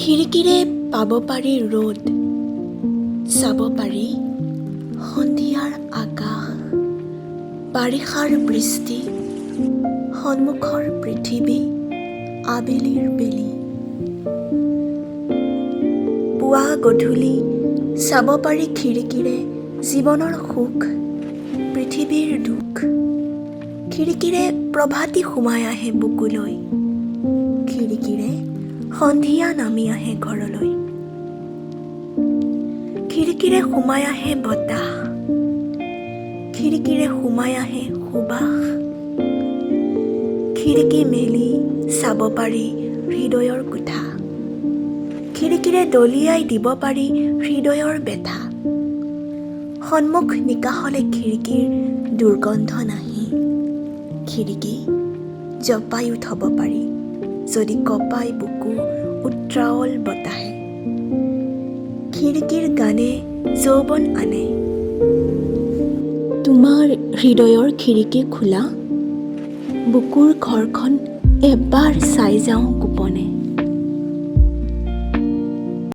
খিৰিকীৰে পাব পাৰি ৰ'দ, চাব পাৰি সন্ধিয়াৰ আকাশ, বাৰিষাৰ বৃষ্টি, সন্মুখৰ পৃথিৱী, আবেলিৰ বেলি। পুৱা গধূলি চাব পাৰি খিৰিকীৰে জীৱনৰ সুখ, পৃথিৱীৰ দুখ। খিৰিকীৰে প্ৰভাতী সোমাই আহে বুকুলৈ, খিৰিকীৰে সন্ধিয়া নামি আহে ঘৰলৈ। খিৰিকীৰে সোমাই আহে বতাহ, খিৰিকীৰে সোমাই আহে সুবাস। খিৰিকী মেলি চাব পাৰি হৃদয়ৰ কোঠা, খিৰিকীৰে দলিয়াই দিব পাৰি হৃদয়ৰ বেথা। সন্মুখ নিকাষলে খিৰিকীৰ দুৰ্গন্ধ নাহি, খিৰিকী জপায়ো থ'ব পাৰি যদি কঁপাই বুকু উত্ৰাৱল বতাহে। খিৰিকীৰ গানে যৌৱন আনে। তোমাৰ হৃদয়ৰ খিৰিকী খোলা, বুকুৰ ঘৰখন এবাৰ চাই যাওঁ গোপনে।